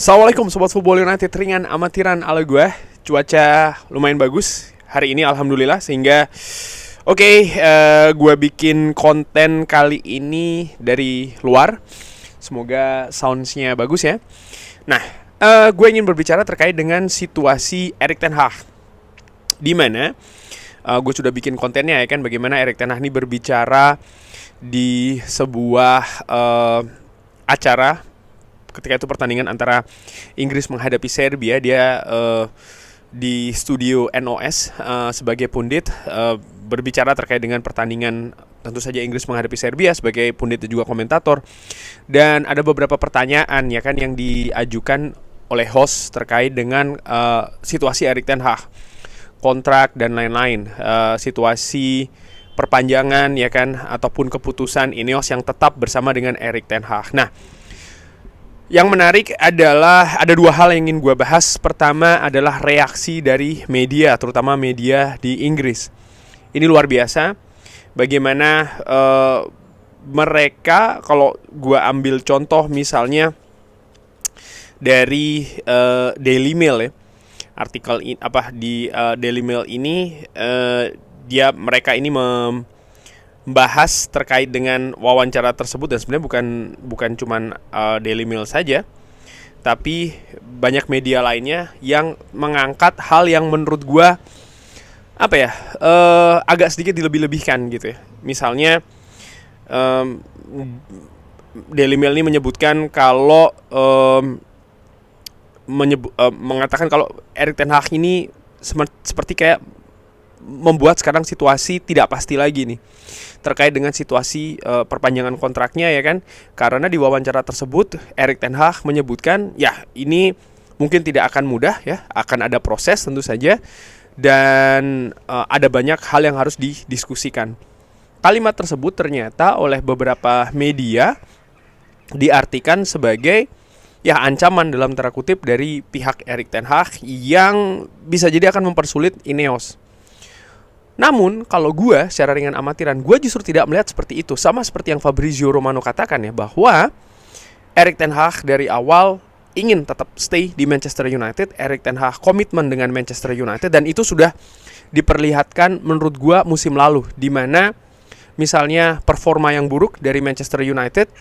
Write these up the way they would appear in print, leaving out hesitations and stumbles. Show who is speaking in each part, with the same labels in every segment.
Speaker 1: Assalamualaikum Sobat Football United, ringan amatiran ala gue. Cuaca lumayan bagus hari ini alhamdulillah. Sehingga gue bikin konten kali ini dari luar. Semoga soundsnya bagus ya. Nah, gue ingin berbicara terkait dengan situasi Erik ten Hag, dimana gue sudah bikin kontennya ya kan, bagaimana Erik ten Hag ini berbicara di sebuah acara ketika itu pertandingan antara Inggris menghadapi Serbia. Dia di studio NOS sebagai pundit, berbicara terkait dengan pertandingan tentu saja Inggris menghadapi Serbia sebagai pundit dan juga komentator. Dan ada beberapa pertanyaan ya kan yang diajukan oleh host terkait dengan situasi Erik ten Hag, kontrak dan lain-lain, situasi perpanjangan ya kan, ataupun keputusan Ineos yang tetap bersama dengan Erik ten Hag. Nah, yang menarik adalah ada dua hal yang ingin gue bahas. Pertama adalah reaksi dari media, terutama media di Inggris. Ini luar biasa. Bagaimana mereka, kalau gue ambil contoh misalnya dari Daily Mail ya, artikel di Daily Mail ini, mereka ini membahas terkait dengan wawancara tersebut. Dan sebenarnya bukan cuman Daily Mail saja, tapi banyak media lainnya yang mengangkat hal yang menurut gua agak sedikit dilebih-lebihkan gitu ya. Misalnya Daily Mail ini menyebutkan kalau mengatakan kalau Erik ten Hag ini seperti kayak membuat sekarang situasi tidak pasti lagi nih terkait dengan situasi perpanjangan kontraknya ya kan. Karena di wawancara tersebut Erik ten Hag menyebutkan ya ini mungkin tidak akan mudah ya, akan ada proses tentu saja, dan ada banyak hal yang harus didiskusikan. Kalimat tersebut ternyata oleh beberapa media diartikan sebagai ya ancaman dalam tanda kutip dari pihak Erik ten Hag yang bisa jadi akan mempersulit Ineos. Namun kalau gue secara ringan amatiran, gue justru tidak melihat seperti itu. Sama seperti yang Fabrizio Romano katakan ya, bahwa Erik ten Hag dari awal ingin tetap stay di Manchester United. Erik ten Hag komitmen dengan Manchester United, dan itu sudah diperlihatkan menurut gue musim lalu, di mana misalnya performa yang buruk dari Manchester United,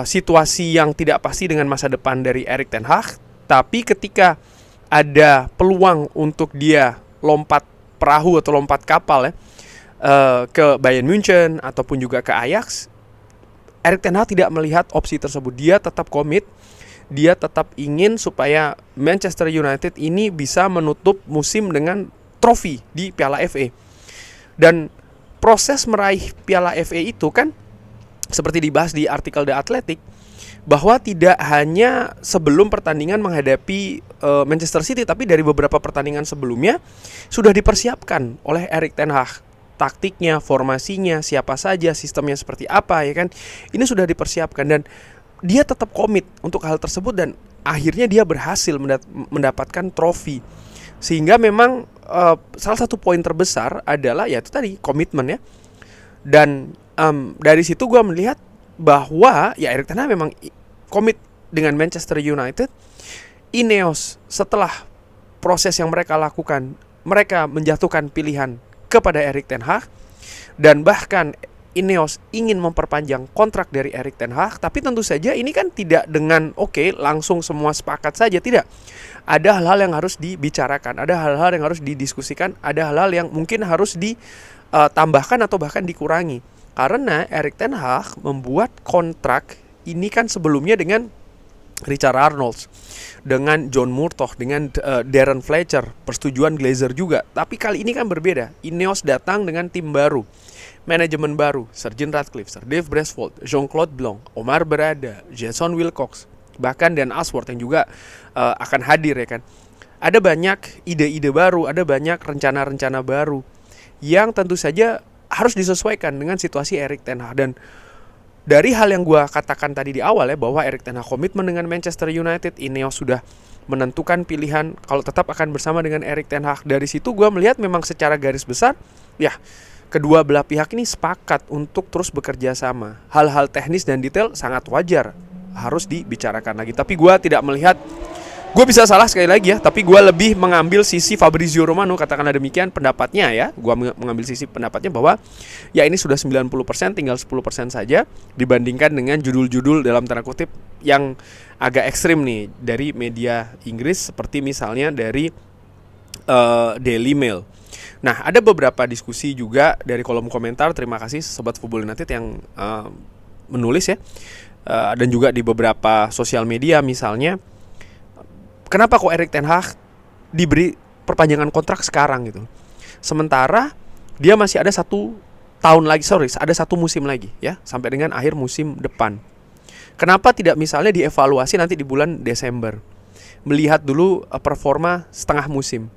Speaker 1: situasi yang tidak pasti dengan masa depan dari Erik ten Hag. Tapi ketika ada peluang untuk dia lompat perahu atau lompat kapal ya, ke Bayern Munchen ataupun juga ke Ajax, Erik ten Hag tidak melihat opsi tersebut. Dia tetap komit, dia tetap ingin supaya Manchester United ini bisa menutup musim dengan trofi di Piala FA. Dan proses meraih Piala FA itu kan seperti dibahas di artikel The Athletic, bahwa tidak hanya sebelum pertandingan menghadapi Manchester City, tapi dari beberapa pertandingan sebelumnya sudah dipersiapkan oleh Erik ten Hag. Taktiknya, formasinya, siapa saja, sistemnya seperti apa ya kan. Ini sudah dipersiapkan dan dia tetap komit untuk hal tersebut, dan akhirnya dia berhasil mendapatkan trofi. Sehingga memang salah satu poin terbesar adalah ya itu tadi, komitmen ya. Dan dari situ gue melihat bahwa ya Erik ten Hag memang komit dengan Manchester United. Ineos setelah proses yang mereka lakukan, mereka menjatuhkan pilihan kepada Erik ten Hag, dan bahkan Ineos ingin memperpanjang kontrak dari Erik ten Hag. Tapi tentu saja ini kan tidak dengan langsung semua sepakat saja, tidak. Ada hal-hal yang harus dibicarakan, ada hal-hal yang harus didiskusikan, ada hal-hal yang mungkin harus ditambahkan atau bahkan dikurangi. Karena Erik ten Hag membuat kontrak ini kan sebelumnya dengan Richard Arnold, dengan John Murtough, dengan Darren Fletcher, persetujuan Glazer juga. Tapi kali ini kan berbeda. Ineos datang dengan tim baru, manajemen baru, Sir Jim Ratcliffe, Sir Dave Brailsford, Jean-Claude Blanc, Omar Berrada, Jason Wilcox, bahkan Dan Ashworth yang juga akan hadir ya kan. Ada banyak ide-ide baru, ada banyak rencana-rencana baru yang tentu saja harus disesuaikan dengan situasi Erik ten Hag. Dan dari hal yang gue katakan tadi di awal ya, bahwa Erik ten Hag komitmen dengan Manchester United, Ineos sudah menentukan pilihan kalau tetap akan bersama dengan Erik ten Hag. Dari situ gue melihat memang secara garis besar ya kedua belah pihak ini sepakat untuk terus bekerja sama. Hal-hal teknis dan detail sangat wajar harus dibicarakan lagi. Tapi gue tidak melihat, gue bisa salah sekali lagi ya, tapi gue lebih mengambil sisi Fabrizio Romano, katakanlah demikian pendapatnya ya. Gue mengambil sisi pendapatnya bahwa ya ini sudah 90%, tinggal 10% saja dibandingkan dengan judul-judul dalam tanda kutip yang agak ekstrim nih dari media Inggris, seperti misalnya dari Daily Mail. Nah, ada beberapa diskusi juga dari kolom komentar. Terima kasih Sobat Football United yang menulis ya, dan juga di beberapa sosial media misalnya, kenapa kok Erik ten Hag diberi perpanjangan kontrak sekarang gitu, sementara dia masih ada ada satu musim lagi ya, sampai dengan akhir musim depan. Kenapa tidak misalnya dievaluasi nanti di bulan Desember, melihat dulu performa setengah musim?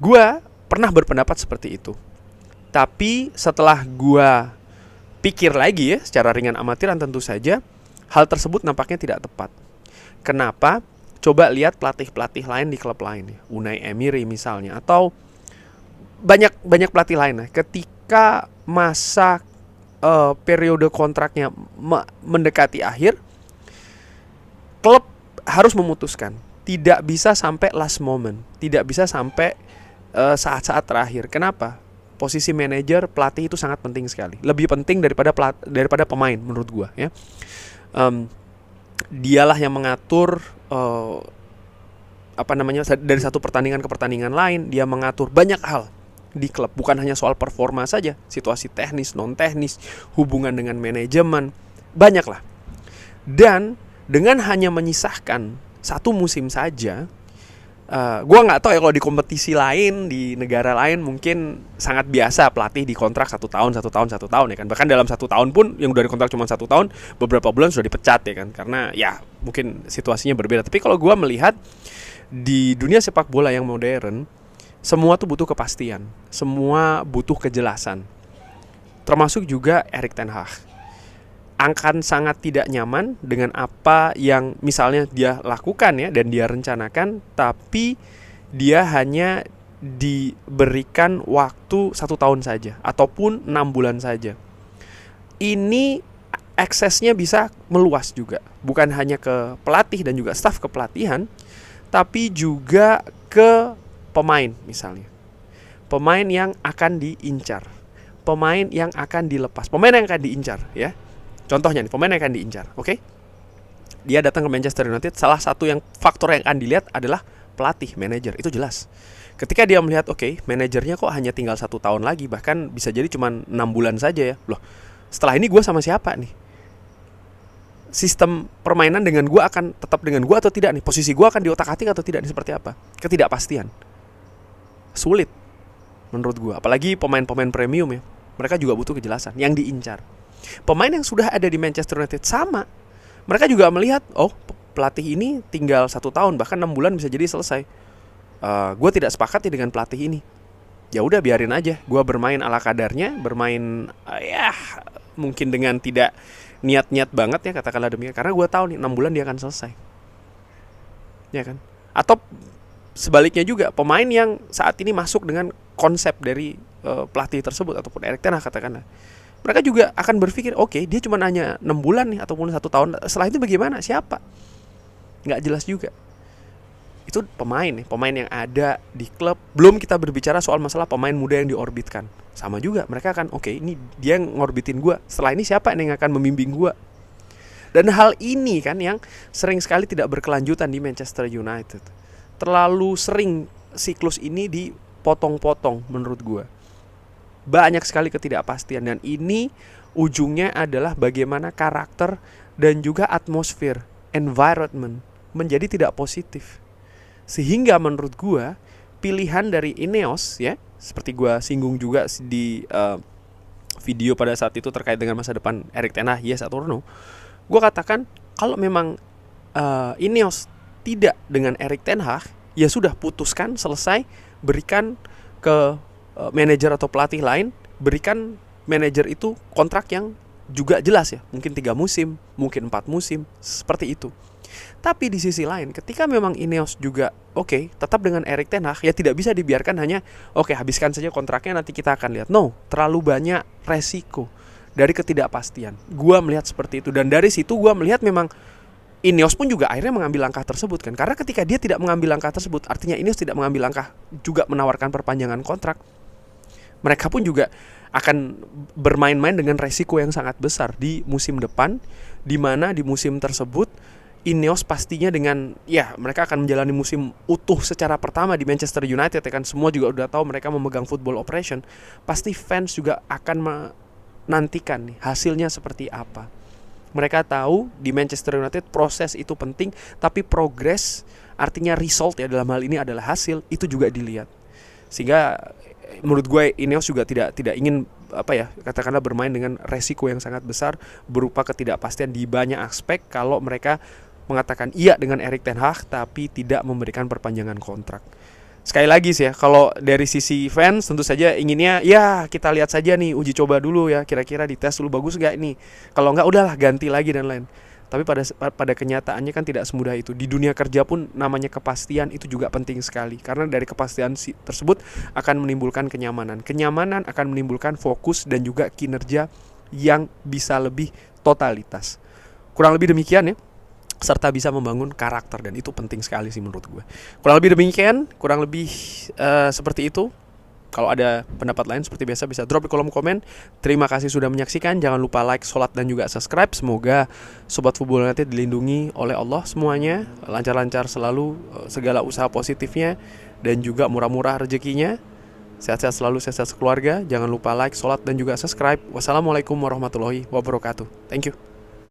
Speaker 1: Gua pernah berpendapat seperti itu, tapi setelah gua pikir lagi ya, secara ringan amatiran tentu saja, hal tersebut nampaknya tidak tepat. Kenapa? Coba lihat pelatih-pelatih lain di klub lain ya. Unai Emery misalnya, atau banyak pelatih lain ya. Ketika masa periode kontraknya mendekati akhir, klub harus memutuskan. Tidak bisa sampai last moment, tidak bisa sampai saat-saat terakhir. Kenapa? Posisi manajer, pelatih itu sangat penting sekali. Lebih penting daripada pemain menurut gua ya. Dialah yang mengatur dari satu pertandingan ke pertandingan lain. Dia mengatur banyak hal di klub, bukan hanya soal performa saja, situasi teknis, non teknis, hubungan dengan manajemen, banyak lah. Dan dengan hanya menyisahkan satu musim saja, gue nggak tahu ya kalau di kompetisi lain, di negara lain mungkin sangat biasa pelatih dikontrak 1 tahun ya kan. Bahkan dalam 1 tahun pun yang udah dikontrak cuma 1 tahun, beberapa bulan sudah dipecat ya kan, karena ya mungkin situasinya berbeda. Tapi kalau gue melihat di dunia sepak bola yang modern, semua tuh butuh kepastian, semua butuh kejelasan, termasuk juga Erik ten Hag akan sangat tidak nyaman dengan apa yang misalnya dia lakukan ya, dan dia rencanakan, tapi dia hanya diberikan waktu 1 tahun saja ataupun 6 bulan saja. Ini aksesnya bisa meluas juga, bukan hanya ke pelatih dan juga staf kepelatihan, tapi juga ke pemain misalnya. Pemain yang akan diincar, pemain yang akan dilepas, pemain yang akan diincar ya. Contohnya nih, pemain yang akan diincar, oke? Dia datang ke Manchester United, salah satu yang faktor yang akan dilihat adalah pelatih, manajer, itu jelas. Ketika dia melihat, oke, manajernya kok hanya tinggal 1 tahun lagi, bahkan bisa jadi cuma 6 bulan saja ya. Loh, setelah ini gue sama siapa nih? Sistem permainan dengan gue akan tetap dengan gue atau tidak nih? Posisi gue akan diotak-atik atau tidak nih? Seperti apa? Ketidakpastian. Sulit menurut gue, apalagi pemain-pemain premium ya. Mereka juga butuh kejelasan yang diincar. Pemain yang sudah ada di Manchester United sama, mereka juga melihat, oh pelatih ini tinggal 1 tahun, bahkan 6 bulan bisa jadi selesai. Gue tidak sepakat dengan pelatih ini. Ya udah, biarin aja, gue bermain ala kadarnya, bermain ya mungkin dengan tidak niat-niat banget ya, katakanlah demikian, karena gue tahu nih 6 bulan dia akan selesai, ya kan? Atau sebaliknya juga, pemain yang saat ini masuk dengan konsep dari pelatih tersebut ataupun Erik ten Hag katakanlah, mereka juga akan berpikir, oke, dia cuma hanya 6 bulan nih ataupun 1 tahun. Setelah itu bagaimana? Siapa? Nggak jelas juga. Itu pemain nih, pemain yang ada di klub. Belum kita berbicara soal masalah pemain muda yang diorbitkan. Sama juga, mereka akan, oke, ini dia yang ngorbitin gue. Setelah ini siapa yang akan membimbing gue? Dan hal ini kan yang sering sekali tidak berkelanjutan di Manchester United. Terlalu sering siklus ini dipotong-potong menurut gue. Banyak sekali ketidakpastian, dan ini ujungnya adalah bagaimana karakter dan juga atmosfer, environment menjadi tidak positif. Sehingga menurut gua pilihan dari Ineos ya, seperti gua singgung juga di video pada saat itu terkait dengan masa depan Erik ten Hag, yes atau no. Gua katakan kalau memang Ineos tidak dengan Erik ten Hag, ya sudah, putuskan, selesai, berikan ke manajer atau pelatih lain, berikan manajer itu kontrak yang juga jelas ya, mungkin 3 musim, mungkin 4 musim, seperti itu. Tapi di sisi lain, ketika memang Ineos juga oke, tetap dengan Erik ten Hag, ya tidak bisa dibiarkan hanya oke, habiskan saja kontraknya, nanti kita akan lihat. No, terlalu banyak resiko dari ketidakpastian. Gua melihat seperti itu, dan dari situ gua melihat memang Ineos pun juga akhirnya mengambil langkah tersebut kan. Karena ketika dia tidak mengambil langkah tersebut, artinya Ineos tidak mengambil langkah juga menawarkan perpanjangan kontrak. Mereka pun juga akan bermain-main dengan resiko yang sangat besar di musim depan, di mana di musim tersebut Ineos pastinya dengan mereka akan menjalani musim utuh secara pertama di Manchester United ya kan. Semua juga udah tahu mereka memegang football operation. Pasti fans juga akan menantikan nih hasilnya seperti apa. Mereka tahu di Manchester United proses itu penting, tapi progres artinya result ya dalam hal ini adalah hasil, itu juga dilihat. Sehingga menurut gue Ineos juga tidak ingin katakanlah bermain dengan resiko yang sangat besar berupa ketidakpastian di banyak aspek kalau mereka mengatakan iya dengan Erik ten Hag tapi tidak memberikan perpanjangan kontrak. Sekali lagi sih ya, kalau dari sisi fans tentu saja inginnya kita lihat saja nih, uji coba dulu ya, kira-kira dites dulu bagus gak nih. Kalau enggak udahlah ganti lagi dan lain. Tapi pada kenyataannya kan tidak semudah itu. Di dunia kerja pun namanya kepastian itu juga penting sekali. Karena dari kepastian tersebut akan menimbulkan kenyamanan. Kenyamanan akan menimbulkan fokus dan juga kinerja yang bisa lebih totalitas. Kurang lebih demikian ya. Serta bisa membangun karakter, dan itu penting sekali sih menurut gue. Kurang lebih demikian, seperti itu. Kalau ada pendapat lain seperti biasa bisa drop di kolom komen. Terima kasih sudah menyaksikan. Jangan lupa like, sholat, dan juga subscribe. Semoga Sobat Football United dilindungi oleh Allah semuanya, lancar-lancar selalu segala usaha positifnya, dan juga murah-murah rezekinya. Sehat-sehat selalu, sehat-sehat sekeluarga. Jangan lupa like, sholat, dan juga subscribe. Wassalamualaikum warahmatullahi wabarakatuh. Thank you.